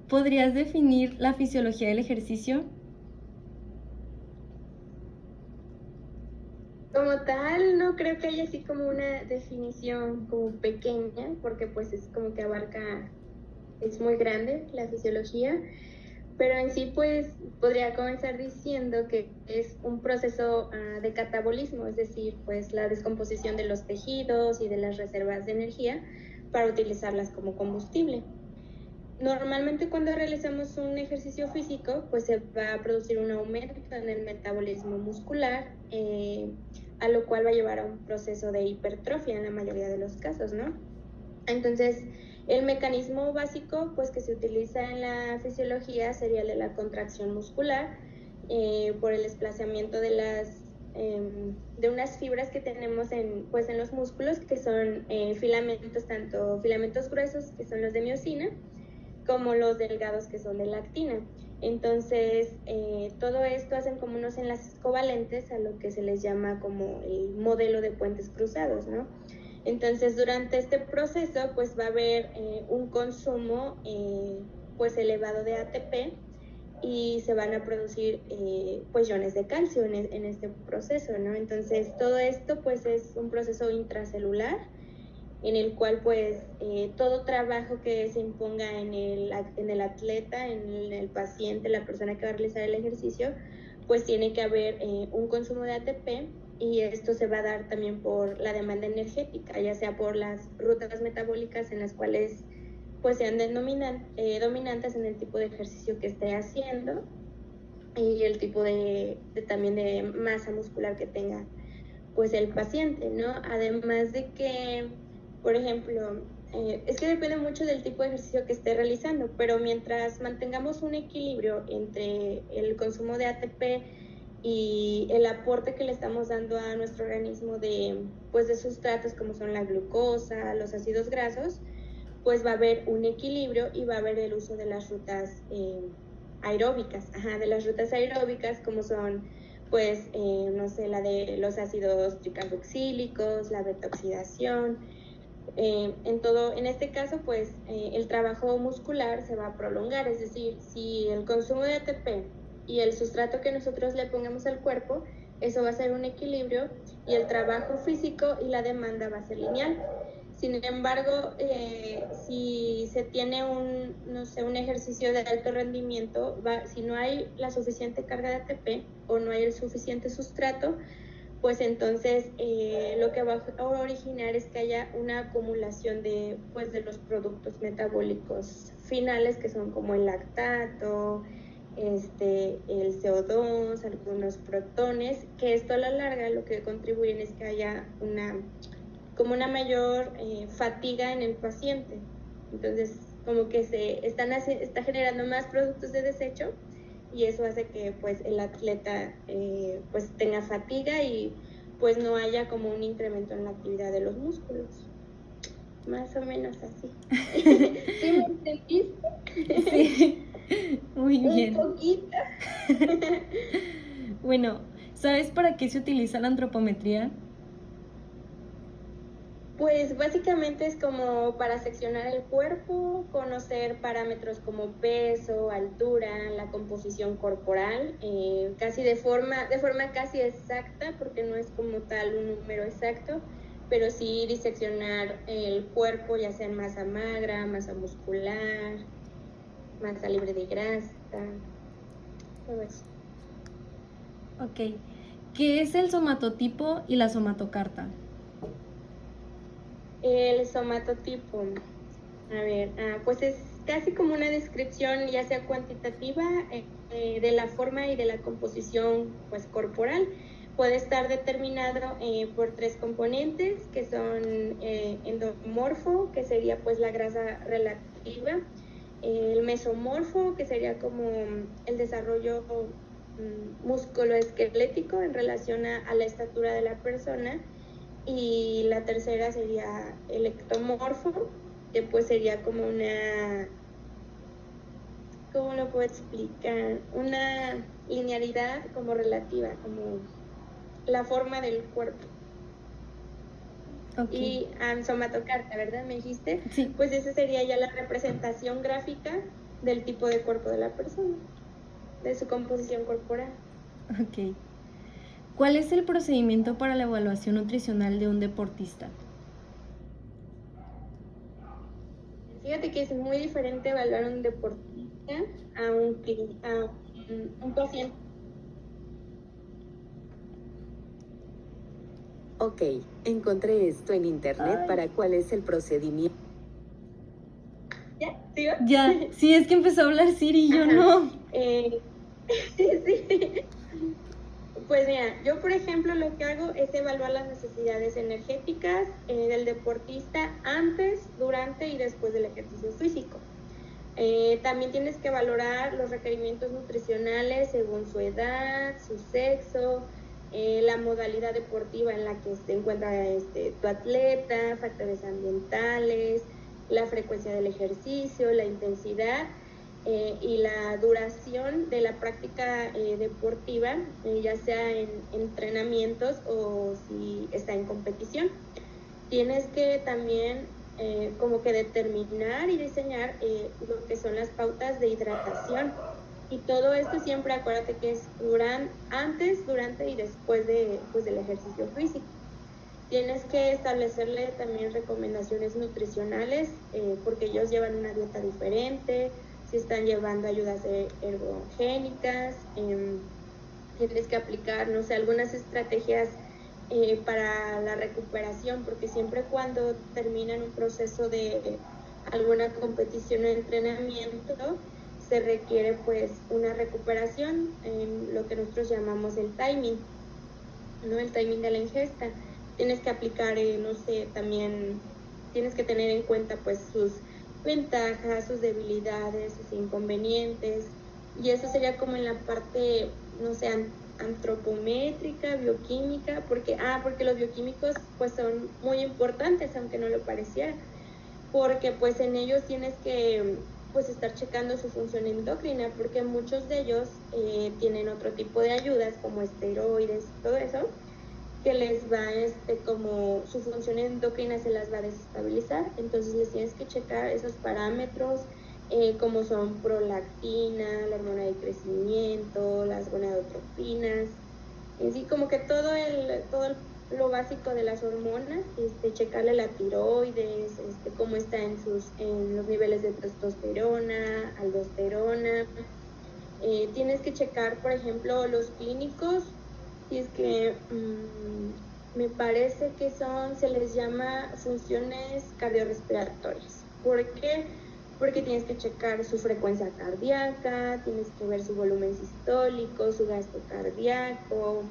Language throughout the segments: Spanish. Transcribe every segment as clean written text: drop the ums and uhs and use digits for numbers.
¿podrías definir la fisiología del ejercicio? Como tal, no creo que haya así como una definición como pequeña, porque pues es como que abarca, es muy grande la fisiología, pero en sí pues podría comenzar diciendo que es un proceso de catabolismo, es decir, pues la descomposición de los tejidos y de las reservas de energía para utilizarlas como combustible. Normalmente cuando realizamos un ejercicio físico, pues se va a producir un aumento en el metabolismo muscular, a lo cual va a llevar a un proceso de hipertrofia en la mayoría de los casos, ¿no? Entonces, el mecanismo básico pues, que se utiliza en la fisiología sería el de la contracción muscular, por el desplazamiento de unas fibras que tenemos pues, en los músculos, que son filamentos, tanto filamentos gruesos, que son los de miocina, como los delgados, que son de lactina. Entonces, todo esto hacen como unos enlaces covalentes a lo que se les llama como el modelo de puentes cruzados, ¿no? Entonces, durante este proceso, pues va a haber un consumo pues elevado de ATP y se van a producir pues iones de calcio en este proceso, ¿no? Entonces, todo esto pues es un proceso intracelular en el cual pues todo trabajo que se imponga en el atleta, en el paciente, la persona que va a realizar el ejercicio, pues tiene que haber un consumo de ATP, y esto se va a dar también por la demanda energética, ya sea por las rutas metabólicas en las cuales pues sean dominantes en el tipo de ejercicio que esté haciendo, y el tipo también de masa muscular que tenga pues el paciente, ¿no? Además de que, por ejemplo, es que depende mucho del tipo de ejercicio que esté realizando, pero mientras mantengamos un equilibrio entre el consumo de ATP y el aporte que le estamos dando a nuestro organismo pues de sustratos como son la glucosa, los ácidos grasos, pues va a haber un equilibrio y va a haber el uso de las rutas aeróbicas, de las rutas aeróbicas como son pues, no sé, la de los ácidos tricarboxílicos, la beta-oxidación. En este caso, pues, el trabajo muscular se va a prolongar, es decir, si el consumo de ATP y el sustrato que nosotros le pongamos al cuerpo, eso va a ser un equilibrio, y el trabajo físico y la demanda va a ser lineal. Sin embargo, si se tiene no sé, un ejercicio de alto rendimiento, si no hay la suficiente carga de ATP o no hay el suficiente sustrato, pues entonces lo que va a originar es que haya una acumulación pues, de los productos metabólicos finales, que son como el lactato, el CO2, algunos protones, que esto a la larga lo que contribuyen es que haya como una mayor fatiga en el paciente. Entonces, como que está generando más productos de desecho, y eso hace que pues el atleta pues tenga fatiga y pues no haya como un incremento en la actividad de los músculos. Más o menos así. ¿Sí me entendiste? Sí, muy Un bien. poquito. Bueno, ¿sabes para qué se utiliza la antropometría? Pues básicamente es como para seccionar el cuerpo, conocer parámetros como peso, altura, la composición corporal, casi de forma casi exacta, porque no es como tal un número exacto, pero sí diseccionar el cuerpo, ya sea en masa magra, masa muscular, masa libre de grasa, todo eso. Ok. ¿Qué es el somatotipo y la somatocarta? El somatotipo. A ver, pues es casi como una descripción, ya sea cuantitativa, de la forma y de la composición pues, corporal. Puede estar determinado por tres componentes, que son endomorfo, que sería pues la grasa relativa, el mesomorfo, que sería como el desarrollo musculoesquelético en relación a la estatura de la persona, y la tercera sería el ectomorfo, que pues sería como ¿cómo lo puedo explicar? Una linealidad como relativa, como la forma del cuerpo. Ok. Y somatocarta, ¿verdad? Me dijiste, Sí. pues esa sería ya la representación gráfica del tipo de cuerpo de la persona, de su composición corporal. Ok. ¿Cuál es el procedimiento para la evaluación nutricional de un deportista? Fíjate que es muy diferente evaluar a un deportista a un paciente. Ok, encontré esto en internet. Ay. Para cuál es el procedimiento. ¿Ya? ¿Sigo? Ya, sí, es que empezó a hablar Siri y yo Ajá. no. Sí. Pues mira, yo por ejemplo lo que hago es evaluar las necesidades energéticas del deportista antes, durante y después del ejercicio físico. También tienes que valorar los requerimientos nutricionales según su edad, su sexo, la modalidad deportiva en la que se encuentra tu atleta, factores ambientales, la frecuencia del ejercicio, la intensidad y la duración de la práctica deportiva, ya sea en entrenamientos o si está en competición. Tienes que también como que determinar y diseñar lo que son las pautas de hidratación. Y todo esto siempre acuérdate que es antes, durante y después del ejercicio físico. Tienes que establecerle también recomendaciones nutricionales porque ellos llevan una dieta diferente, si están llevando ayudas ergogénicas, tienes que aplicar, no sé, algunas estrategias para la recuperación, porque siempre cuando terminan un proceso de alguna competición o entrenamiento, se requiere pues una recuperación en lo que nosotros llamamos el timing, ¿no? El timing de la ingesta. Tienes que aplicar, no sé, también tienes que tener en cuenta pues sus ventajas, sus debilidades, sus inconvenientes, y eso sería como en la parte, no sé, antropométrica, bioquímica, porque los bioquímicos pues son muy importantes, aunque no lo pareciera, porque pues en ellos tienes que pues estar checando su función endocrina, porque muchos de ellos tienen otro tipo de ayudas como esteroides y todo eso, que les va como su función endocrina se las va a desestabilizar, entonces les tienes que checar esos parámetros como son prolactina, la hormona de crecimiento, las gonadotropinas, en sí como que todo lo básico de las hormonas, checarle la tiroides, cómo está en los niveles de testosterona, aldosterona. Tienes que checar, por ejemplo, los clínicos, y es que me parece que se les llama funciones cardiorrespiratorias. ¿Por qué? Porque tienes que checar su frecuencia cardíaca, tienes que ver su volumen sistólico, su gasto cardíaco,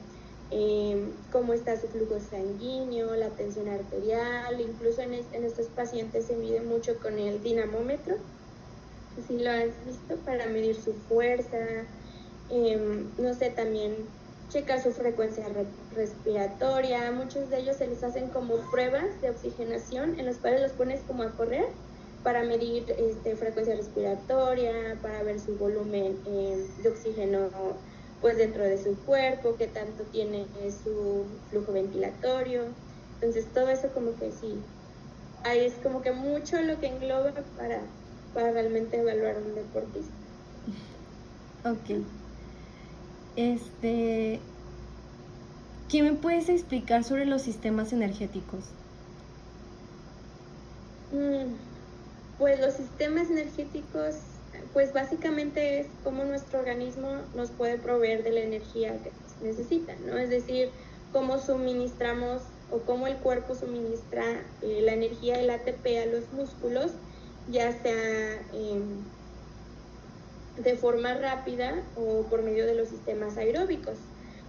cómo está su flujo sanguíneo, la tensión arterial, incluso en estos pacientes se mide mucho con el dinamómetro, si lo has visto, para medir su fuerza, no sé, también checar su frecuencia respiratoria. Muchos de ellos se les hacen como pruebas de oxigenación en las cuales los pones como a correr para medir frecuencia respiratoria, para ver su volumen de oxígeno pues dentro de su cuerpo, qué tanto tiene su flujo ventilatorio. Entonces todo eso como que sí, ahí es como que mucho lo que engloba para realmente evaluar a un deportista. Ok. ¿Qué me puedes explicar sobre los sistemas energéticos? Pues los sistemas energéticos, pues básicamente es cómo nuestro organismo nos puede proveer de la energía que necesita, ¿no? Es decir, cómo suministramos o cómo el cuerpo suministra la energía del ATP a los músculos, ya sea de forma rápida o por medio de los sistemas aeróbicos,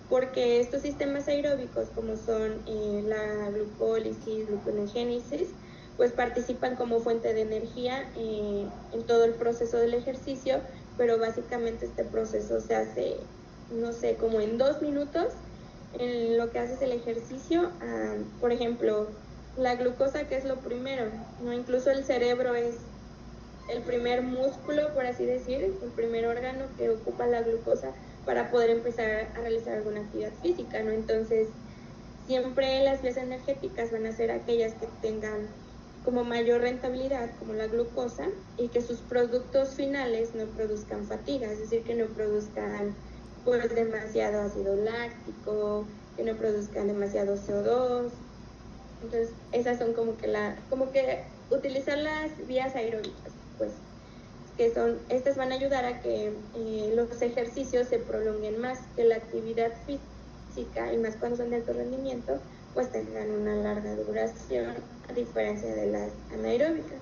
porque estos sistemas aeróbicos, como son la glucólisis, gluconeogénesis, pues participan como fuente de energía en todo el proceso del ejercicio, pero básicamente este proceso se hace, no sé, como en 2 minutos en lo que haces el ejercicio. Por ejemplo, la glucosa, que es lo primero, ¿no? Incluso el cerebro es el primer músculo, por así decir, el primer órgano que ocupa la glucosa para poder empezar a realizar alguna actividad física, ¿no? Entonces, siempre las vías energéticas van a ser aquellas que tengan como mayor rentabilidad, como la glucosa, y que sus productos finales no produzcan fatiga, es decir, que no produzcan pues demasiado ácido láctico, que no produzcan demasiado CO2. Entonces, esas son como que utilizar las vías aeróbicas, pues, estas van a ayudar a que los ejercicios se prolonguen más, que la actividad física, y más cuando son de alto rendimiento, pues tengan una larga duración, a diferencia de las anaeróbicas.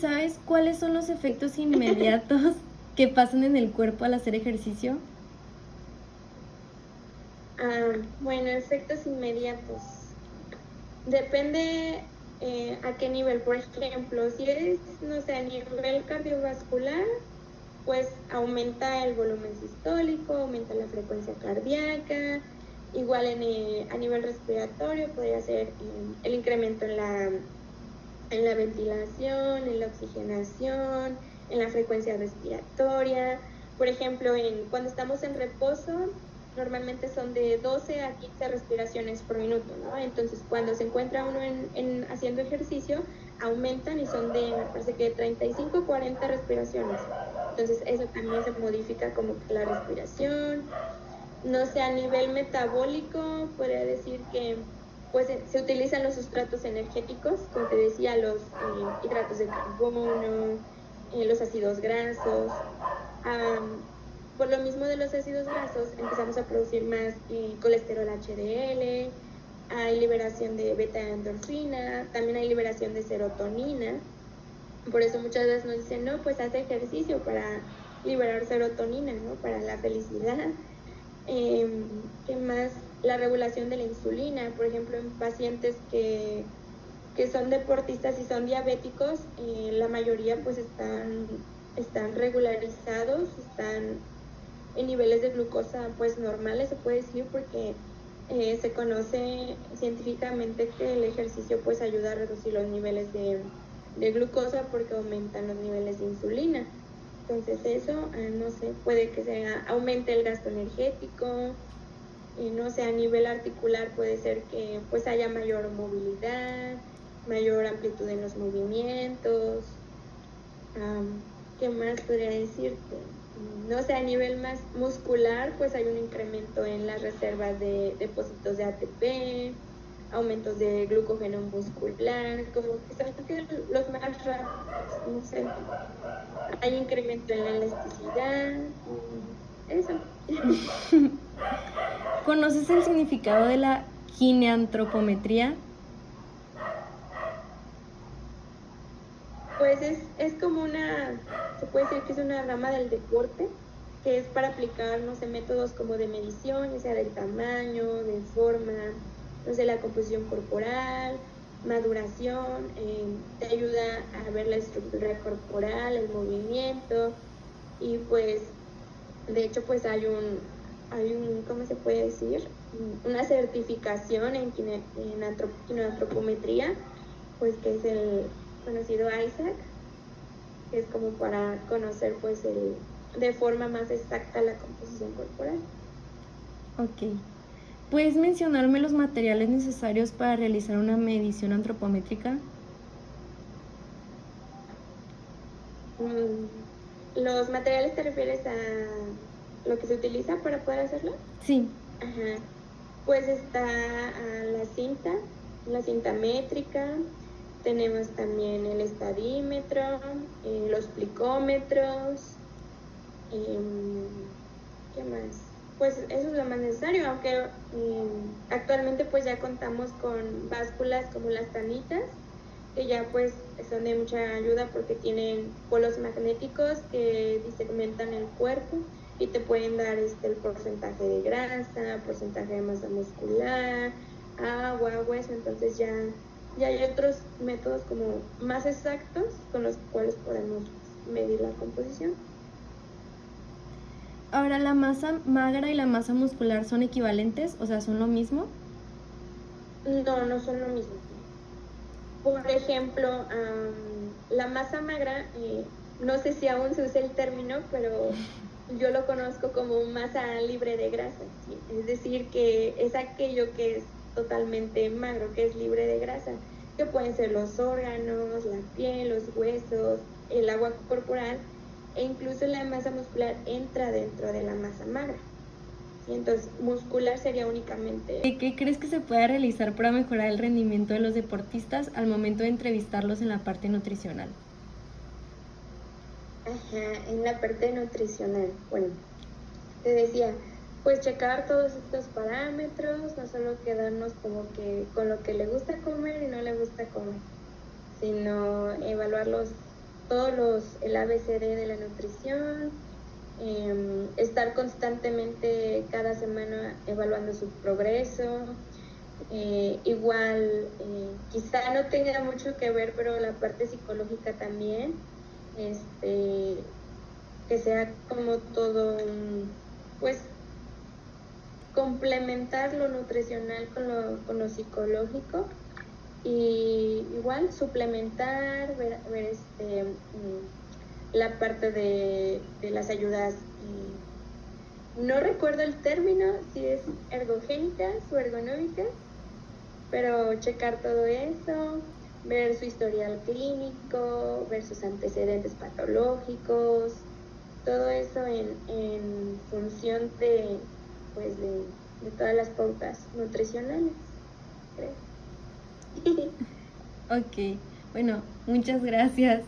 ¿Sabes cuáles son los efectos inmediatos que pasan en el cuerpo al hacer ejercicio? Bueno, efectos inmediatos. Depende a qué nivel. Por ejemplo, si eres, no sé, a nivel cardiovascular, pues aumenta el volumen sistólico, aumenta la frecuencia cardíaca. Igual a nivel respiratorio podría ser el incremento en la ventilación, en la oxigenación, en la frecuencia respiratoria. Por ejemplo, cuando estamos en reposo, normalmente son de 12 a 15 respiraciones por minuto, ¿no? Entonces, cuando se encuentra uno haciendo ejercicio, aumentan y son me parece que 35 o 40 respiraciones. Entonces, eso también se modifica como que la respiración. No sé, a nivel metabólico, podría decir que pues se utilizan los sustratos energéticos, como te decía, los hidratos de carbono, los ácidos grasos. Por lo mismo de los ácidos grasos, empezamos a producir más colesterol HDL, hay liberación de beta-endorfina, también hay liberación de serotonina. Por eso muchas veces nos dicen, no, pues haz ejercicio para liberar serotonina, ¿no? Para la felicidad. ¿Qué más? La regulación de la insulina, por ejemplo, en pacientes que son deportistas y son diabéticos, la mayoría pues están regularizados, están en niveles de glucosa pues normales, se puede decir, porque se conoce científicamente que el ejercicio pues ayuda a reducir los niveles de glucosa porque aumentan los niveles de insulina. Entonces eso, no sé, puede que aumente el gasto energético, no sé, a nivel articular puede ser que pues haya mayor movilidad, mayor amplitud en los movimientos. ¿Qué más podría decirte? No sé, a nivel más muscular pues hay un incremento en las reservas de depósitos de ATP, aumentos de glucógeno muscular, como que son los más rápidos, no sé. Hay incremento en la elasticidad, eso. ¿Conoces el significado de la gineantropometría? Pues es como se puede decir que es una rama del deporte, que es para aplicar, no sé, métodos como de medición, ya sea del tamaño, de forma, no sé, la composición corporal, maduración, te ayuda a ver la estructura corporal, el movimiento, y pues, de hecho, pues hay un ¿cómo se puede decir? Una certificación en gineantropometría, pues que es el conocido ISAC, que es como para conocer pues de forma más exacta la composición corporal. Ok. ¿Puedes mencionarme los materiales necesarios para realizar una medición antropométrica? ¿Los materiales te refieres a lo que se utiliza para poder hacerlo? Sí. Ajá. Pues está la cinta métrica, tenemos también el estadímetro, los plicómetros, ¿qué más? Pues eso es lo más necesario, aunque actualmente pues ya contamos con básculas como las tanitas, que ya pues son de mucha ayuda porque tienen polos magnéticos que segmentan el cuerpo y te pueden dar el porcentaje de grasa, porcentaje de masa muscular, agua, hueso. Entonces ya hay otros métodos como más exactos con los cuales podemos medir la composición. Ahora, ¿la masa magra y la masa muscular son equivalentes? O sea, ¿son lo mismo? No son lo mismo. Por ejemplo, la masa magra, no sé si aún se usa el término, pero yo lo conozco como masa libre de grasa, ¿sí? Es decir, que es aquello que es totalmente magro, que es libre de grasa, que pueden ser los órganos, la piel, los huesos, el agua corporal, e incluso la masa muscular entra dentro de la masa magra. ¿Sí? Entonces, muscular sería únicamente... ¿Qué crees que se pueda realizar para mejorar el rendimiento de los deportistas al momento de entrevistarlos en la parte nutricional? Ajá, en la parte nutricional, bueno, te decía, pues checar todos estos parámetros, no solo quedarnos como que con lo que le gusta comer y no le gusta comer, sino evaluar el ABCD de la nutrición, estar constantemente cada semana evaluando su progreso. Igual, quizá no tenga mucho que ver, pero la parte psicológica también, que sea como todo pues complementar lo nutricional con lo psicológico, y igual suplementar, ver la parte de las ayudas, no recuerdo el término, si es ergogénicas o ergonómicas, pero checar todo eso, ver su historial clínico, ver sus antecedentes patológicos, todo eso en función de todas las pautas nutricionales, creo. Ok, bueno, muchas gracias.